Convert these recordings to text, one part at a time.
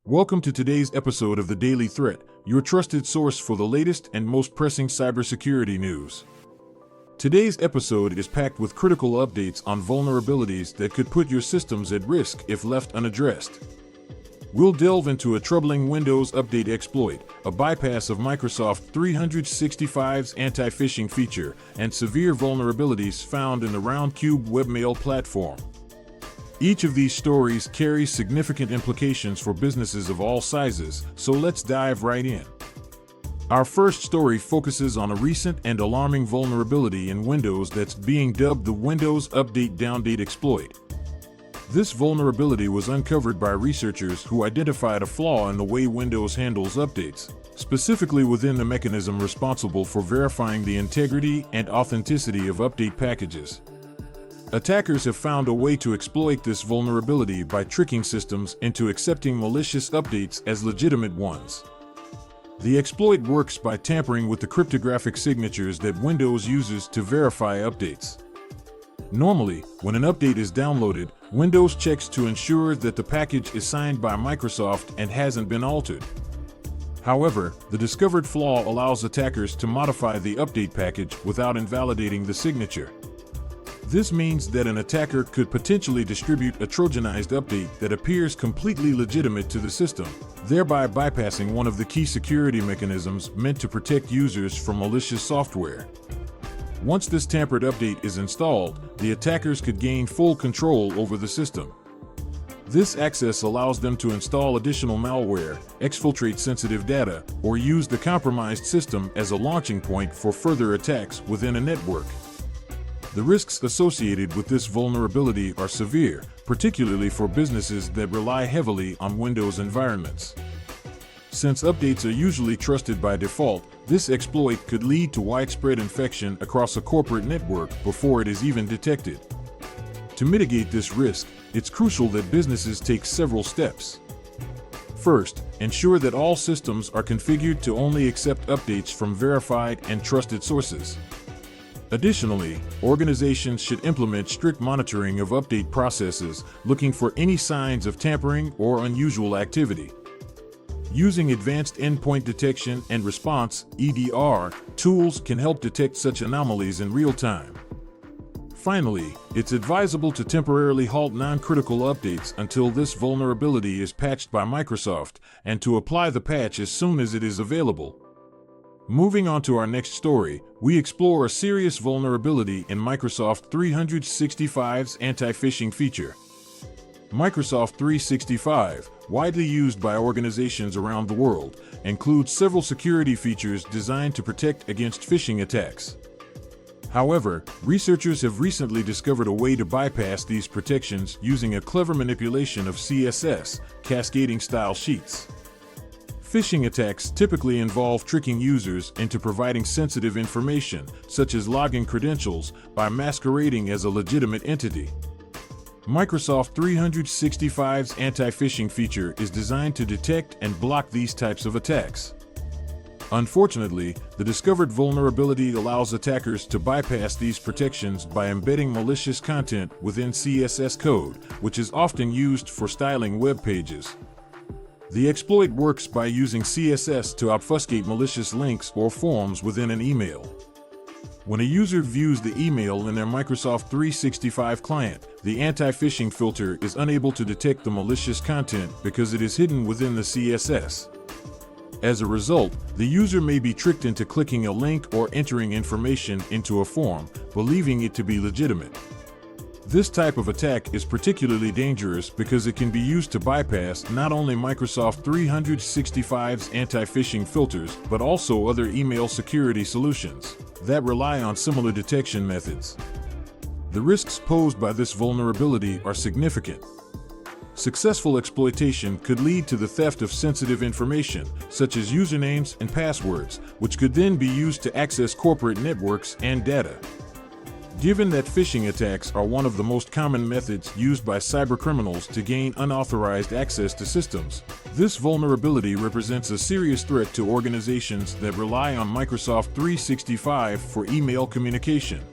Welcome to today's episode of The Daily Threat, your trusted source for the latest and most pressing cybersecurity news. Today's episode is packed with critical updates on vulnerabilities that could put your systems at risk if left unaddressed. We'll delve into a troubling Windows Update exploit, a bypass of Microsoft 365's anti-phishing feature, and severe vulnerabilities found in the Roundcube webmail platform. Each of these stories carries significant implications for businesses of all sizes, so let's dive right in. Our first story focuses on a recent and alarming vulnerability in Windows that's being dubbed the Windows Update Downdate exploit. This vulnerability was uncovered by researchers who identified a flaw in the way Windows handles updates, specifically within the mechanism responsible for verifying the integrity and authenticity of update packages. Attackers have found a way to exploit this vulnerability by tricking systems into accepting malicious updates as legitimate ones. The exploit works by tampering with the cryptographic signatures that Windows uses to verify updates. Normally, when an update is downloaded, Windows checks to ensure that the package is signed by Microsoft and hasn't been altered. However, the discovered flaw allows attackers to modify the update package without invalidating the signature. This means that an attacker could potentially distribute a Trojanized update that appears completely legitimate to the system, thereby bypassing one of the key security mechanisms meant to protect users from malicious software. Once this tampered update is installed, the attackers could gain full control over the system. This access allows them to install additional malware, exfiltrate sensitive data, or use the compromised system as a launching point for further attacks within a network. The risks associated with this vulnerability are severe, particularly for businesses that rely heavily on Windows environments. Since updates are usually trusted by default, this exploit could lead to widespread infection across a corporate network before it is even detected. To mitigate this risk, it's crucial that businesses take several steps. First, ensure that all systems are configured to only accept updates from verified and trusted sources. Additionally, organizations should implement strict monitoring of update processes, looking for any signs of tampering or unusual activity. Using advanced endpoint detection and response (EDR) tools can help detect such anomalies in real time. Finally, it's advisable to temporarily halt non-critical updates until this vulnerability is patched by Microsoft, and to apply the patch as soon as it is available. Moving on to our next story, we explore a serious vulnerability in Microsoft 365's anti-phishing feature. Microsoft 365, widely used by organizations around the world, includes several security features designed to protect against phishing attacks. However, researchers have recently discovered a way to bypass these protections using a clever manipulation of CSS, cascading style sheets. Phishing attacks typically involve tricking users into providing sensitive information, such as login credentials, by masquerading as a legitimate entity. Microsoft 365's anti-phishing feature is designed to detect and block these types of attacks. Unfortunately, the discovered vulnerability allows attackers to bypass these protections by embedding malicious content within CSS code, which is often used for styling web pages. The exploit works by using CSS to obfuscate malicious links or forms within an email. When a user views the email in their Microsoft 365 client, the anti-phishing filter is unable to detect the malicious content because it is hidden within the CSS. As a result, the user may be tricked into clicking a link or entering information into a form, believing it to be legitimate. This type of attack is particularly dangerous because it can be used to bypass not only Microsoft 365's anti-phishing filters, but also other email security solutions that rely on similar detection methods. The risks posed by this vulnerability are significant. Successful exploitation could lead to the theft of sensitive information, such as usernames and passwords, which could then be used to access corporate networks and data. Given that phishing attacks are one of the most common methods used by cybercriminals to gain unauthorized access to systems, this vulnerability represents a serious threat to organizations that rely on Microsoft 365 for email communication.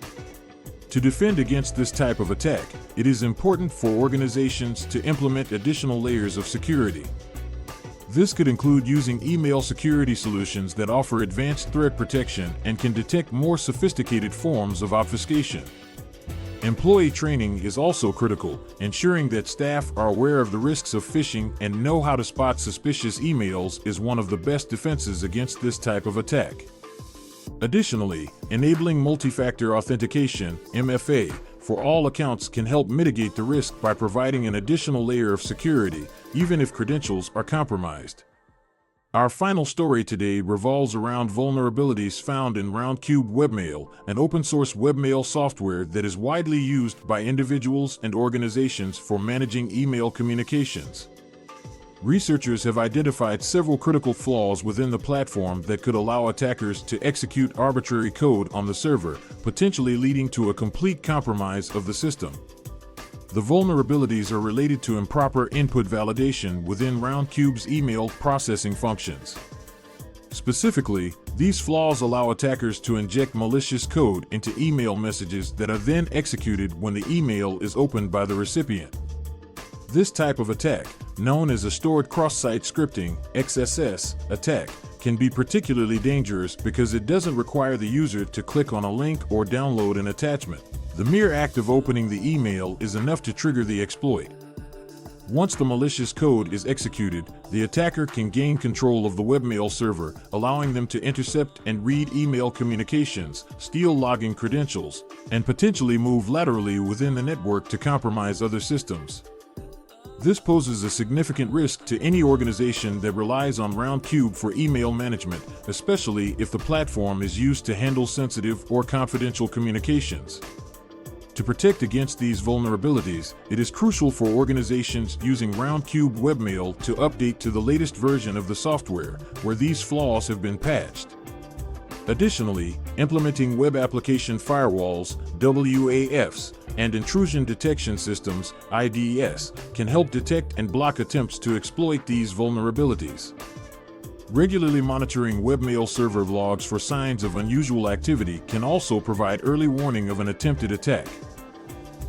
To defend against this type of attack, it is important for organizations to implement additional layers of security. This could include using email security solutions that offer advanced threat protection and can detect more sophisticated forms of obfuscation. Employee training is also critical, ensuring that staff are aware of the risks of phishing and know how to spot suspicious emails is one of the best defenses against this type of attack. Additionally, enabling multi-factor authentication (MFA) for all accounts can help mitigate the risk by providing an additional layer of security, even if credentials are compromised. Our final story today revolves around vulnerabilities found in Roundcube Webmail, an open-source webmail software that is widely used by individuals and organizations for managing email communications. Researchers have identified several critical flaws within the platform that could allow attackers to execute arbitrary code on the server, potentially leading to a complete compromise of the system. The vulnerabilities are related to improper input validation within Roundcube's email processing functions. Specifically, these flaws allow attackers to inject malicious code into email messages that are then executed when the email is opened by the recipient. This type of attack, known as a stored cross-site scripting (XSS) attack, can be particularly dangerous because it doesn't require the user to click on a link or download an attachment. The mere act of opening the email is enough to trigger the exploit. Once the malicious code is executed, the attacker can gain control of the webmail server, allowing them to intercept and read email communications, steal login credentials, and potentially move laterally within the network to compromise other systems. This poses a significant risk to any organization that relies on Roundcube for email management, especially if the platform is used to handle sensitive or confidential communications. To protect against these vulnerabilities, it is crucial for organizations using Roundcube Webmail to update to the latest version of the software, where these flaws have been patched. Additionally, implementing web application firewalls (WAFs) and intrusion detection systems (IDS) can help detect and block attempts to exploit these vulnerabilities. Regularly monitoring webmail server logs for signs of unusual activity can also provide early warning of an attempted attack.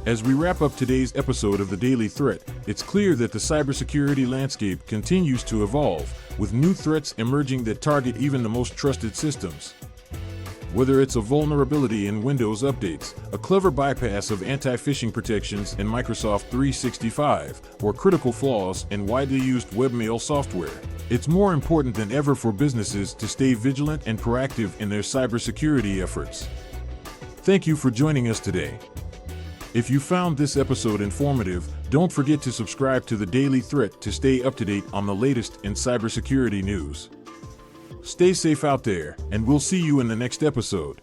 As we wrap up today's episode of The Daily Threat, it's clear that the cybersecurity landscape continues to evolve, with new threats emerging that target even the most trusted systems. Whether it's a vulnerability in Windows updates, a clever bypass of anti-phishing protections in Microsoft 365, or critical flaws in widely used webmail software, it's more important than ever for businesses to stay vigilant and proactive in their cybersecurity efforts. Thank you for joining us today. If you found this episode informative, don't forget to subscribe to The Daily Threat to stay up to date on the latest in cybersecurity news. Stay safe out there, and we'll see you in the next episode.